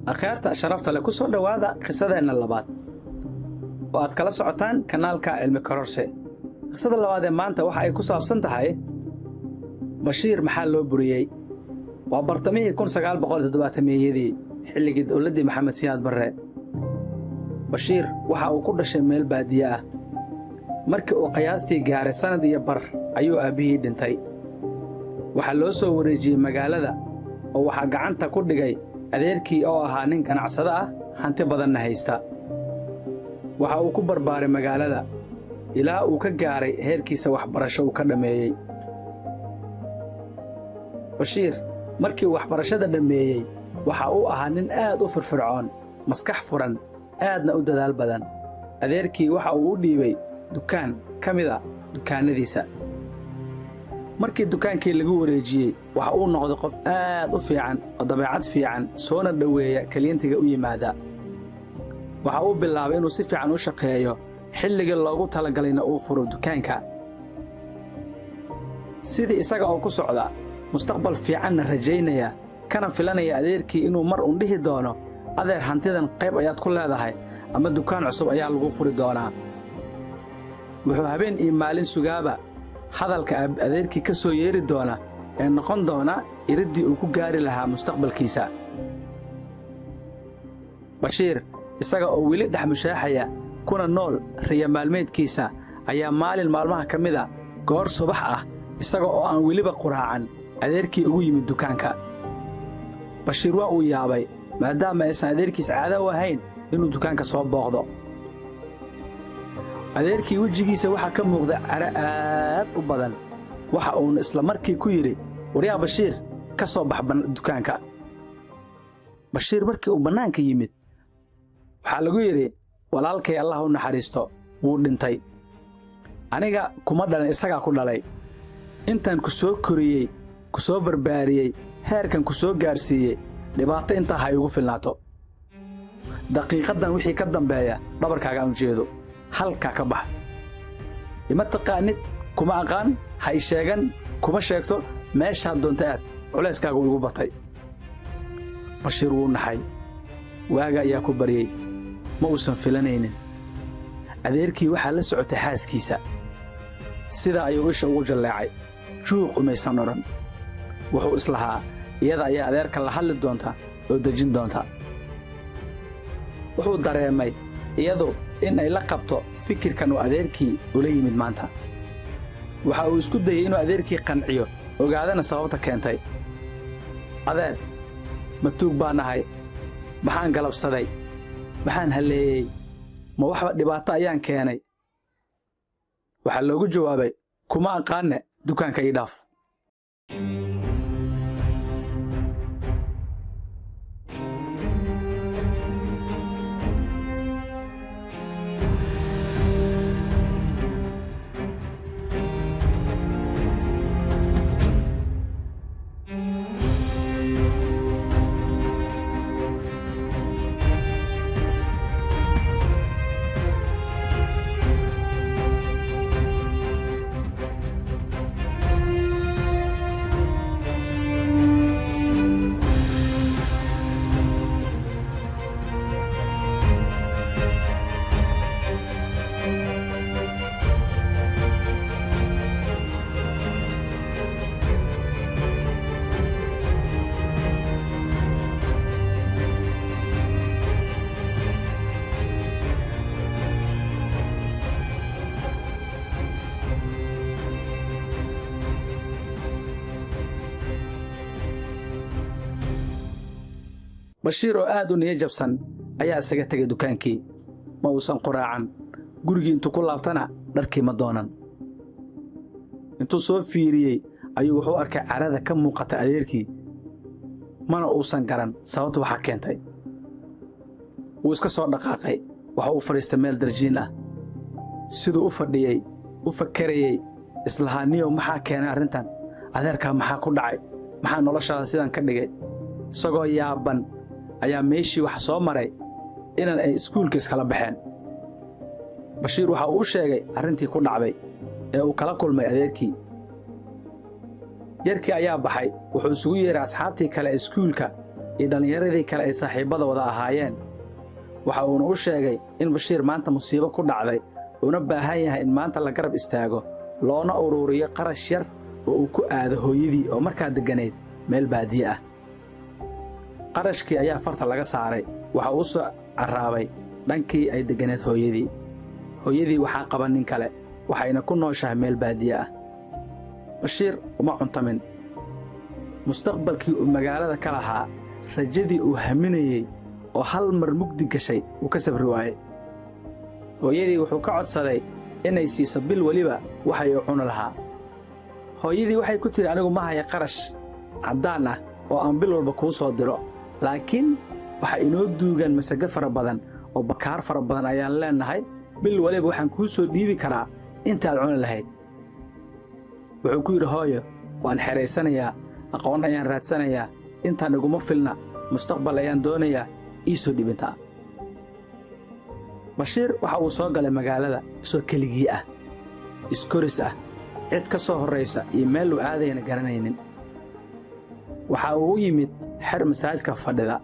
أخيرت شرفت لك كسر دوادا قصة إن اللبات وأتكلم سعتان كنال كعلم كرسي قصة اللبات ما أنت وحى كسر بسنت هاي بشير محله بريء وبرتميه يكون سجال بقول تدبات ميدي حلي جد ولدي محمد سياد برا بشير وحى وكل شيء ميل بادية مرك وقياستي جار سنة دي بر أيو أبيه دنتي وحلوسه ورجي مجال ذا وحى جعنت كل جاي adeerkii oo ahaa nin ganacsada ah hanti badanna haysta waxa uu ku barbaaray magaalada ilaa uu ka gaaray heerkiisa waxbarasho uu ka dhameeyay Bashiir markii waxbarashada dhameeyay waxa uu ahaa nin aad u firfircoon maskax furan aadna u dadaal badan adeerkii waxa uu u dhiibay dukaan kamida dukaanadiisa markii dukaankii lagu wareejiyay waxa uu noqday qof aad u fiican oo dabeecad fiican soona dhaweeya klientiga u yimaada waxa uu bilaabay inuu si fiican u shaqeeyo xilliga loogu talagalayna uu furo dukaanka sidii isaga oo ku socda mustaqbal fiican rajaynaya kana filanaya adeerkii inuu mar u dhihi doono adeer hantidan qayb ayaad ku leedahay ama dukaan cusub ayaa lagu furi doonaa wuxuu habeen iyo maalin sugaaba hadalka adeerkii ka soo yeeri doona ee noqon doona iridii uu ku gaari lahaa mustaqbalkiisa Bashiir isaga oo wili dhaxmushaaxaya kuna nool riya maalmeedkiisa ayaa maalin maalmaha kamida goor subax ah isaga oo aan wiliba quraacan adeerkii ugu yimid dukaanka Bashiir waa uu yaabay maadaama aysan adeerkiis caado u ahayn inuu dukaanka soo booqdo adeerkii wajigiisa waxa ka muuqda cara aad u badan waxa uu isla markii ku yiri wariyaa Bashiir ka soo bax dukaanka Bashiir markii uu banaanka yimid waxa lagu yiri walaalkay Allah u naxariisto wuu dhintay aniga kuma dhalan isaga ku dhalay intaan ku soo koriyay ku soo barbaariyay heerkan ku soo gaarsiiyay dhibaato inta hay ugu filnaato daqiiqadan wixii ka dambeeya dhabarkaaga aan jeedo halka ka bax ima taqaanid kuma aqaan hay sheegan kuma sheegto meesha doonta aad culeyskaagu ugu batay Bashiir wuu naxay waaga ayaa ku bariyay ma uusan filanaynin adeerkii waxa la socotay xaaskiisa sida ayuu isha ugu jaleecay juuq umaysan oran wuxuu islahaa iyada ayaa adeerka la hadli doonta oo dejin doonta wuxuu dareemay iyadoo in ay la qabto fikirkan oo adeerkii ula yimid maanta waxa uu isku dayay inuu adeerkii qanciyo ogaadana sababta keentay adeer matuug baan ahay maxaan galabsaday maxaan haleeyay ma waxba dhibaato ayaan keenay waxa loogu jawaabay kuma aqaane dukaanka ii dhaaf Bashiir oo aad u niyad jabsan ayaa isaga tagay dukaankii ma uusan quraacan gurigii intuu ku laabtana dharkii ma doonan intuu soo fiiriyay ayuu wuxuu arkay carada ka muuqata adeerkii mana uusan garan sababta waxa keentay wuu iska soo dhaqaaqay waxa uu fariistay meel darjiin ah sidoo u fadhiyay u fakarayay islahaaniyo maxaa keenay arrintan adeerka maxaa ku dhacay maxaa noloshaada sidan ka dhigay isagoo yaaban ayaa meeshii wax soo maray inaan ay iskuulka iskala baxeen Bashiir waxa uu sheegay arrintii ku dhacday ee uu kala kulmay adeerkii yarkii ayaa baxay wuxuu isugu yeeray asxaabtii kale iskuulka iyo dhallinyaradii kale ay saaxiibbada wada ahaayeen. waxa uuna u sheegay in Bashiir maanta musiibo ku dhacday uuna baahan yahay in maanta la garab istaago loona ururiyo qarash yar oo uu ku aado hooyadii oo markaa degganayd meel baadiye ah. qarashkii ayaa farta laga saaray. waxa uu soo carraabay dhankii ay degganayd hooyadii. hooyadii waxaa qaba nin kale, waxayna ku nooshahay meel baadiye ah. Bashiir uma cuntamin. mustaqbalkii uu magaalada ka lahaa, rajadii uu haminayey oo hal mar mugdi gashay uu ka sabri waayey. hooyadii wuxuu ka codsaday inay siiso bil weliba waxay u cuni lahaa. hooyadii waxay ku tidhi, anigu ma haya qarash caddaan ah oo aan bil walba kuu soo diro, laakiin waxa inoo duugan masago fara badan oo bakaar fara badan ayaan leennahay. bil waliba waxaan kuu soo dhiibi karaa intaad cuni lahayd. wuxuu ku yidhi, hooyo, waan xeraysanayaa, aqoon ayaan raadsanayaa, intaan iguma filna, mustaqbal ayaan doonayaa, ii soo dhibintaa. Bashiir waxa uu soo galay magaalada isoo keligii ah, iskoris ah, cid ka soo horraysa iyo meel uu aadayana garanaynin. waxa uu u yimid xer masaajidka fadhida.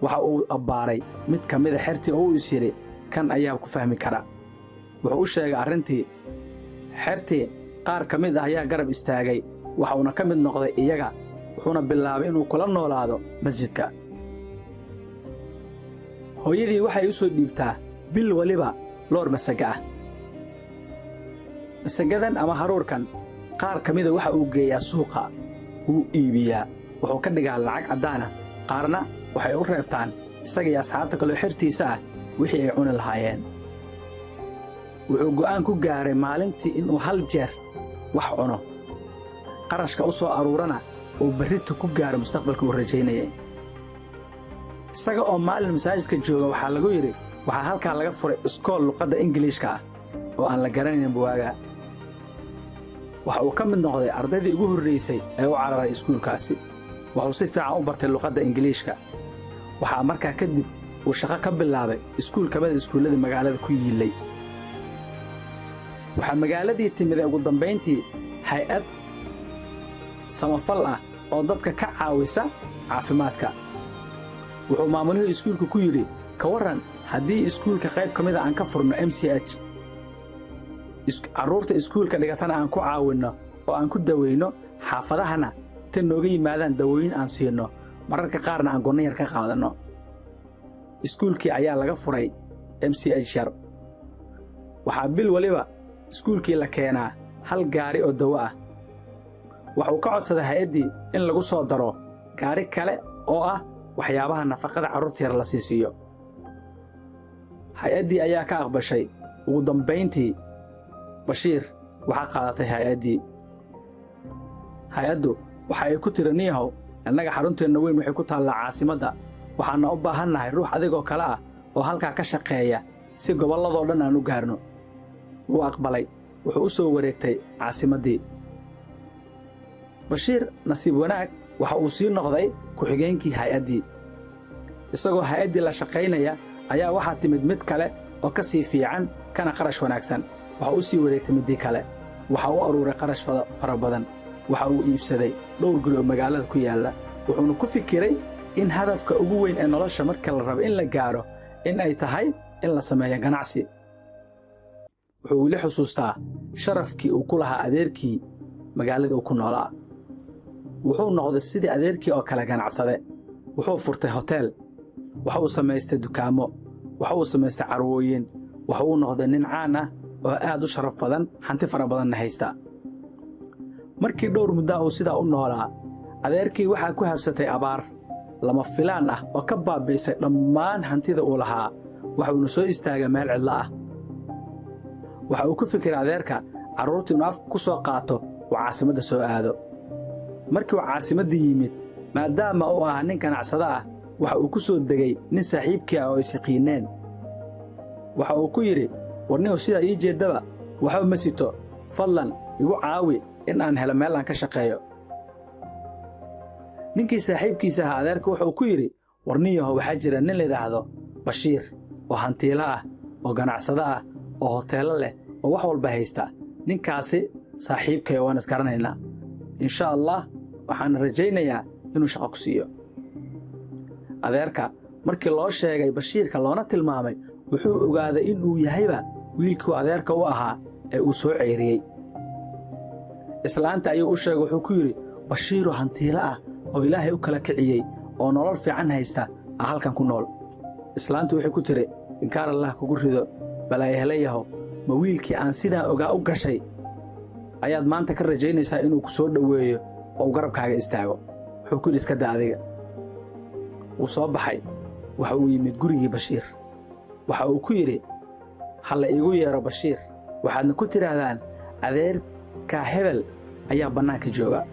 waxa uu abbaaray mid ka mida xertii oo uu is yidhi, kan ayaa ku fahmi kara. wuxuu u sheegay arrintii. xertii qaar ka mid ah ayaa garab istaagay, waxa uuna ka mid noqday iyaga, wuxuuna bilaabay inuu kula noolaado masjidka. hooyadii waxay u soo dhiibtaa bil waliba loor masago ah. masagadan ama haruurkan qaar ka mida waxa uu geeyaa suuqa, wuu iibiyaa, wuxuu ka dhigaa lacag caddaan ah. qaarna waxay u reebtaan isaga iyo asxaabta kaloo xertiisa ah wixii ay cuni lahaayeen. wuxuu go'aan ku gaaray maalintii inuu hal jeer wax cuno, qarashka u soo aruurana uu berrita ku gaaro mustaqbalka uu rajaynayay. isaga oo maalin masaajidka jooga waxaa lagu yidhi, waxaa halkaa laga furay iskool luqadda Ingiliishka ah oo aan la garanayn buwaaga. waxa uu ka mid noqday ardaydii ugu horraysay ee u cararay iskuulkaasi. wuxuu si fiican u bartay luqadda Ingiliishka. waxaa markaa kadib uu shaqo ka bilaabay iskuul ka mida iskuulladii magaalada ku yiillay. waxaa magaaladii timid ugu dambayntii hay-ad samafal ah oo dadka ka caawisa caafimaadka. wuxuu maamulihii iskuulka ku yidhi, ka warran haddii iskuulka qayb ka mida aan ka furno MCH, carruurta iskuulka dhigatana aan ku caawinno oo aan ku dawayno, xaafadahana ta nooga yimaadaan dawooyin aan siinno, mararka qaarna aan gunno yar ka qaadanno. iskuulkii ayaa laga furay MCH yar. waxaa bil waliba iskuulkii la keenaa hal gaari oo dawo ah. waxa uu ka codsaday hay-addii in lagu soo daro gaari kale oo ah waxyaabaha nafaqada carruurta yar la siisiiyo. hay-addii ayaa ka aqbashay. ugu dambayntii Bashiir waxaa qaadatay hay-addii. hay-addu waxa ay ku tiri, niyahow, annaga xarunteenna weyn waxay ku taallaa caasimadda, waxaanna u baahannahay ruux adigoo kale ah oo halkaa ka shaqeeya si gobolladoo dhan aan u gaarno. wuu aqbalay. wuxuu u soo wareegtay caasimaddii. Bashiir nasiib wanaag waxa uu sii noqday ku-xigeenkii hay-addii. isagoo hay-addii la shaqaynaya ayaa waxaa timid mid kale oo ka sii fiican kana qarash wanaagsan. waxa u sii wareegtay middii kale. waxa u aruuray qarash fara badan. waxa uu iibsaday dhowr guri oo magaalada ku yaalla. wuxuuna ku fikiray in hadafka ugu weyn ee nolosha marka la rabo in la gaaro in ay tahay in la sameeyo ganacsi. wuxuu weli xusuustaa sharafkii uu ku lahaa adeerkii magaaladii uu ku noolaa. wuxuu noqday sidii adeerkii oo kale ganacsade. wuxuu furtay hoteel. waxa uu samaystay dukaamo. waxa uu samaystay carwooyin. waxa uu noqday nin caan ah oo aad u sharaf badan, hanti fara badanna haysta. markii dhowr muddaa uu sidaa u noolaa, adeerkii waxaa ku habsatay abaar lama filaan ah oo ka baabaysay dhammaan hantida uu lahaa. waxa uuna soo istaagay meel cidlo ah. waxa uu ku fikiray adeerka carruurtii inuu afka ku soo qaato uu caasimadda soo aado. markii uu caasimadda yimid, maadaama uu ahaa nin ganacsado ah, waxa uu ku soo degay nin saaxiibkii ah oo isyaqiineen. waxa uu ku yidhi, warniyow, sidaa ii jeeddaba waxba ma sito, fadlan igu caawi in aan helo meel aan ka shaqeeyo. ninkii saaxiibkiisa ahaa adeerka wuxuu ku yidhi, warniyahow, waxaa jira nin la yidhaahdo Bashiir oo hantiilo ah, oo ganacsado ah, oo hoteello leh, oo wax walba haysta. ninkaasi saaxiibkay waan isgaranaynaa. insha allah waxaan rajaynayaa inuu shaqo ku siiyo. adeerka markii loo sheegay Bashiirka loona tilmaamay wuxuu ogaaday inuu yahayba wiilkii adeerka u ahaa ee uu soo ceyriyey. Islaanta ayuu u sheegay wuxuu ku yiri Bashiiro hantiila ah oo Ilaahay u kala kiciyey oo nolol fiican haysta halkan ku nool. Islaantu waxay ku tiri inkaar Allah kugu rido balay helayaho ma wiilkii aan sidaa ogaa u gashay ayaad maanta ka rajaynaysaa inuu ku soo dhaweeyo oo garabkaaga istaago. Wuxuu ku yiri iska daa adiga. Wuu soo baxay waxa uu yimid gurigii Bashiir. Waxa uu ku yiri hal iigu yeero Bashiir waxaadna ku tiraahdaan adeerka Hebel ayaa bannaanka jooga.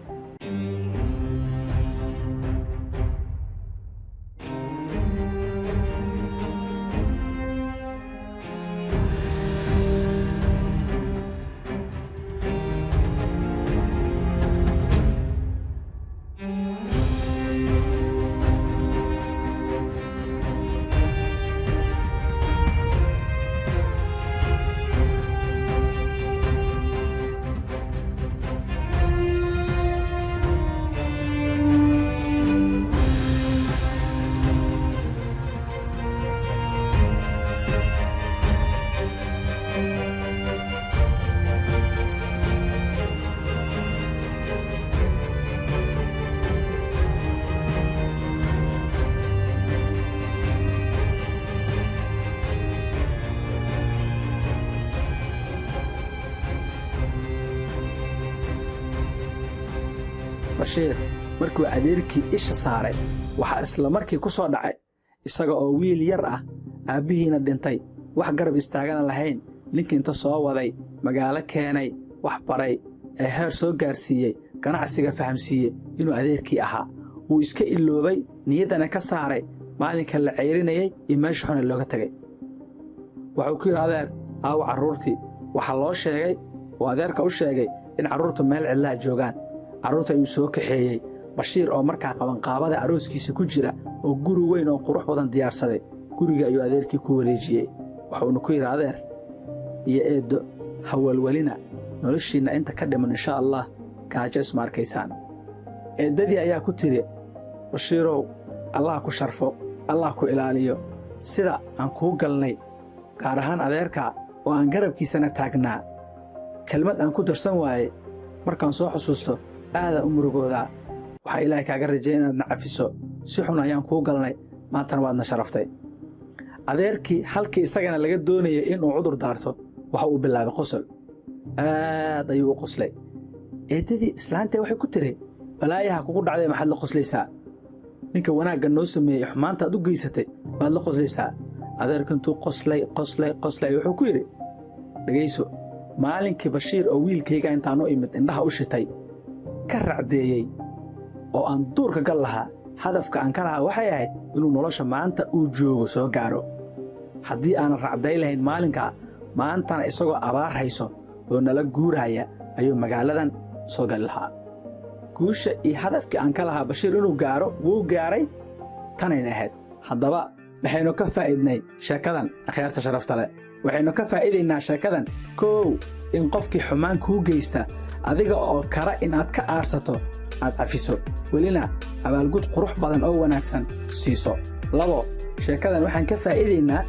Bashiir markuu adeerkii isha saaray waxa isla markii ku soo dhacay isaga oo wiil yar ah aabihiina dhintay wax garab istaagana lahayn ninkii inta soo waday magaalo keenay wax baray ee heer soo gaarsiiyey ganacsiga fahamsiiyey inuu adeerkii ahaa wuu iska iloobay niyadana ka saaray maalinka la ceyrinayay iyo meesha xun looga tagay. Wuxuu ku yiri adeer aaw carruurtii waxa loo sheegay oo adeerka u sheegay in carruurtu meel cidla joogaan. Carruurta ayuu soo kaxeeyey Bashiir oo markaa qaban qaabada arooskiisa ku jira oo guri weyn oo qurux badan diyaarsaday. Guriga ayuu adeerkii ku wareejiyey. Wuxuu ku yiri adeer iyo eedo hawalwalina noloshiina inta ka dhiman insha Allah gaajo isma arkaysaan. Eedadii ayaa ku tiri Bashiirow Allah ku sharfo Allah ku ilaaliyo sida aan ku galnay gaar ahaan adeerka oo aan garabkiisana taagnaa kelmad aan ku darsan waaye markaan soo xusuusto aada u murugooda waxa Ilaahay kaaga rajaynaa inaad nacafiso si xun ayaan ku galnay maantana waadna sharaftay. Adeerkii halkii isagana laga doonayay inuu cudur daarto waxa uu bilaabay qosol aad ayuu u qoslay. Eedadii islaanta waxay ku tiri balaayaha kugu dhacday maxaad la qoslaysaa ninka wanaagga noo sameeyay xumaanta aad u geysatay baad la qoslaysaa. Adeerkantuu qoslay wuxuu ku yiri dhageyso maalinkii Bashiir oo wiilkayga intaan u imid indhaha u shitay ka racdeeyay oo aan duurka gal lahaa hadafka aan ka lahaa waxay ahayd inuu nolosha maanta uu joogo soo gaaro. Haddii aan racday lahayn maalinka maantana isagoo abaar hayso oo nala guuraya ayuu magaaladan soo gal lahaa. Guusha iyo hadafkii aan ka lahaa Bashiir inuu gaaro wuu gaaray tanayna ahayd. Haddaba waxaynu ka faa'iidnay sheekadan akhyaarta sharafta leh. waxaynu ka faa'iideynaa sheekadan koow in qofkii xumaan kuu geysta adiga oo kara in aad ka aarsato aad cafiso welina abaalgud qurux badan oo wanaagsan siiso. labo sheekadan waxaan ka faa'iideynaa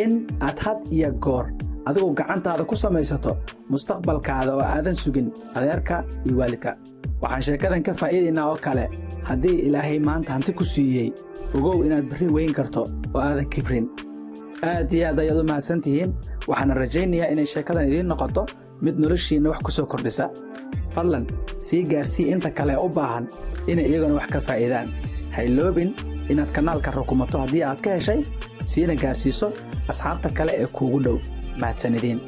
in aad had iyo goor adigu gacantaada ku samaysato mustaqbalkaada oo aadan sugin adeerka iyo waalidka. waxaan sheekadan ka faa'iideynaa oo kale haddii Ilaahay maanta hanti ku siiyey ogow inaad berri weyn karto oo aadan kibrin. aad iyo aad ayaad u mahadsantihiin. waxaan rajaynayaa inay sheekadan idiin noqoto mid noloshiina wax ku soo kordhisa. fadlan sii gaarsii inta kale u baahan inay iyaguna wax ka faa'iidaan. ha iloobin inaad kanaalka rukumato haddii aad ka heshay siina gaarsiiso asxaabta kale ee kuugu dhow. mahadsanidin.